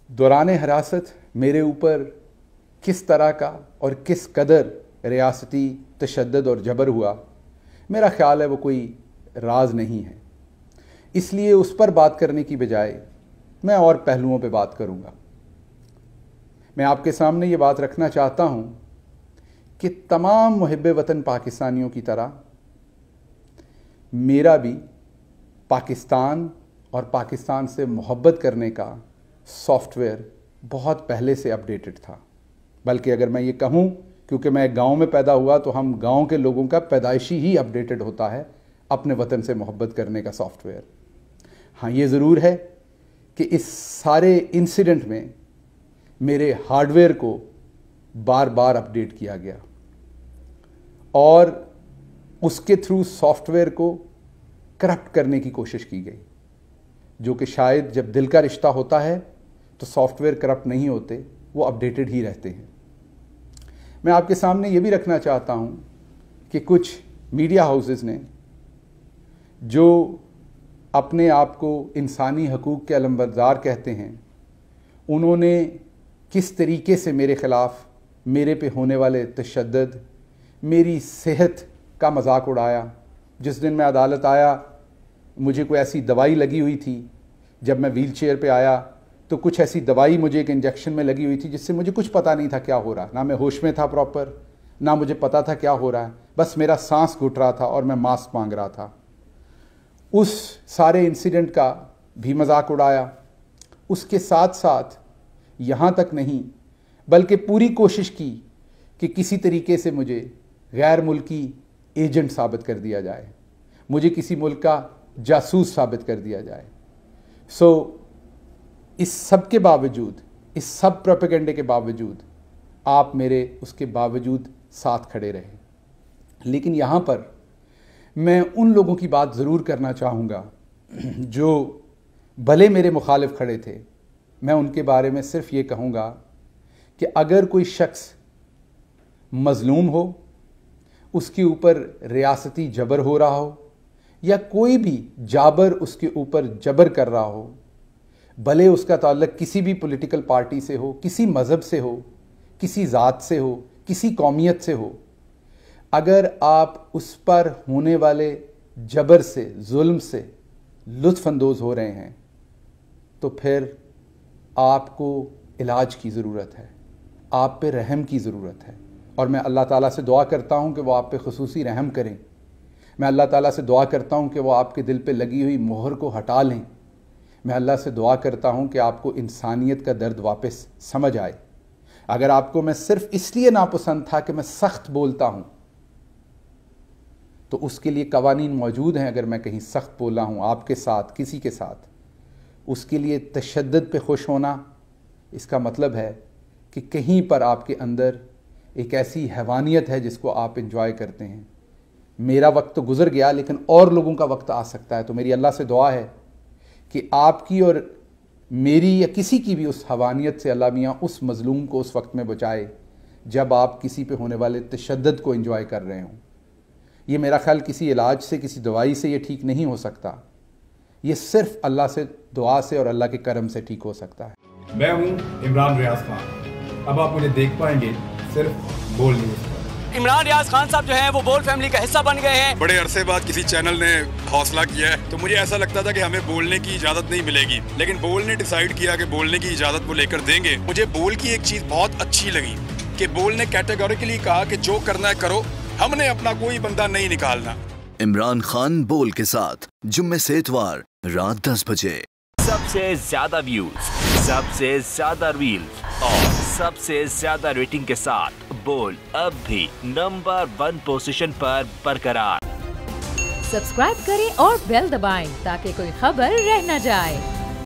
दौरान हिरासत मेरे ऊपर किस तरह का और किस कदर रियासती तशद्दुद और जबर हुआ, मेरा ख़्याल है वो कोई राज नहीं है। इसलिए उस पर बात करने की बजाय मैं और पहलुओं पे बात करूँगा। मैं आपके सामने ये बात रखना चाहता हूँ कि तमाम मुहिब्बे वतन पाकिस्तानियों की तरह मेरा भी पाकिस्तान और पाकिस्तान से मोहब्बत करने का सॉफ्टवेयर बहुत पहले से अपडेटेड था। बल्कि अगर मैं ये कहूँ, क्योंकि मैं गांव में पैदा हुआ, तो हम गांव के लोगों का पैदाइशी ही अपडेटेड होता है अपने वतन से मोहब्बत करने का सॉफ्टवेयर। हाँ, ये ज़रूर है कि इस सारे इंसिडेंट में मेरे हार्डवेयर को बार बार अपडेट किया गया और उसके थ्रू सॉफ्टवेयर को करप्ट करने की कोशिश की गई, जो कि शायद जब दिल का रिश्ता होता है तो सॉफ्टवेयर करप्ट नहीं होते, वो अपडेटेड ही रहते हैं। मैं आपके सामने ये भी रखना चाहता हूँ कि कुछ मीडिया हाउसेस ने, जो अपने आप को इंसानी हकूक़ के अलमबरदार कहते हैं, उन्होंने किस तरीके से मेरे ख़िलाफ़, मेरे पे होने वाले तशद्दुद, मेरी सेहत का मजाक उड़ाया। जिस दिन मैं अदालत आया, मुझे कोई ऐसी दवाई लगी हुई थी, जब मैं व्हील चेयर पर आया तो कुछ ऐसी दवाई मुझे एक इंजेक्शन में लगी हुई थी जिससे मुझे कुछ पता नहीं था क्या हो रहा, ना मैं होश में था प्रॉपर, ना मुझे पता था क्या हो रहा है, बस मेरा सांस घुट रहा था और मैं मास्क मांग रहा था। उस सारे इंसिडेंट का भी मजाक उड़ाया। उसके साथ साथ यहाँ तक नहीं, बल्कि पूरी कोशिश की कि किसी तरीके से मुझे गैर मुल्की एजेंट साबित कर दिया जाए, मुझे किसी मुल्क का जासूस साबित कर दिया जाए। इस सब के बावजूद, इस सब प्रोपेगेंडे के बावजूद आप मेरे उसके बावजूद साथ खड़े रहे। लेकिन यहाँ पर मैं उन लोगों की बात ज़रूर करना चाहूँगा जो भले मेरे मुखालिफ खड़े थे। मैं उनके बारे में सिर्फ ये कहूँगा कि अगर कोई शख्स मज़लूम हो, उसके ऊपर रियासती जबर हो रहा हो, या कोई भी जाबर उसके ऊपर जबर कर रहा हो, भले उसका ताल्लुक किसी भी पॉलिटिकल पार्टी से हो, किसी मज़हब से हो, किसी ज़ात से हो, किसी कौमियत से हो, अगर आप उस पर होने वाले जबर से, जुल्म से लुत्फ़ अंदोज़ हो रहे हैं, तो फिर आपको इलाज की ज़रूरत है, आप पे रहम की ज़रूरत है। और मैं अल्लाह ताला से दुआ करता हूँ कि वो आप पे खुसूसी रहम करें। मैं अल्लाह ताला से दुआ करता हूँ कि वो आपके दिल पे लगी हुई मोहर को हटा लें। मैं अल्लाह से दुआ करता हूँ कि आपको इंसानियत का दर्द वापस समझ आए। अगर आपको मैं सिर्फ इसलिए नापसंद था कि मैं सख्त बोलता हूँ, तो उसके लिए कवानीन मौजूद हैं। अगर मैं कहीं सख्त बोला हूँ आपके साथ, किसी के साथ, उसके लिए तशद्दुद पे खुश होना, इसका मतलब है कि कहीं पर आपके अंदर एक ऐसी हैवानियत है जिसको आप इंजॉय करते हैं। मेरा वक्त तो गुज़र गया, लेकिन और लोगों का वक्त आ सकता है। तो मेरी अल्लाह से दुआ है कि आपकी और मेरी या किसी की भी उस हवानियत से अल्लाह मियाँ उस मज़लूम को उस वक्त में बचाए जब आप किसी पे होने वाले तशद्दुद को एंजॉय कर रहे हों। ये मेरा ख्याल किसी इलाज से, किसी दवाई से ये ठीक नहीं हो सकता। ये सिर्फ अल्लाह से दुआ से और अल्लाह के करम से ठीक हो सकता है। मैं हूँ इमरान रियाज खान। अब आप मुझे देख पाएंगे सिर्फ बोल न्यूज़ पर। इमरान रियाज खान साहब जो हैं वो बोल फैमिली का हिस्सा बन गए हैं। बड़े अरसे बाद किसी चैनल ने हौसला किया है, तो मुझे ऐसा लगता था कि हमें बोलने की इजाजत नहीं मिलेगी, लेकिन बोल ने डिसाइड किया कि बोलने की इजाजत वो लेकर देंगे। मुझे बोल की एक चीज बहुत अच्छी लगी कि बोल ने कैटेगोरिकली कहा कि जो करना है करो, हमने अपना कोई बंदा नहीं निकालना। इमरान खान बोल के साथ जुम्मे से इतवार रात 10 बजे। सबसे ज्यादा व्यूज, सबसे ज्यादा रील्स और सबसे ज्यादा रेटिंग के साथ बोल अब भी नंबर 1 पोजीशन पर बरकरार। सब्सक्राइब करें और बेल दबाएं ताकि कोई खबर रह न जाए।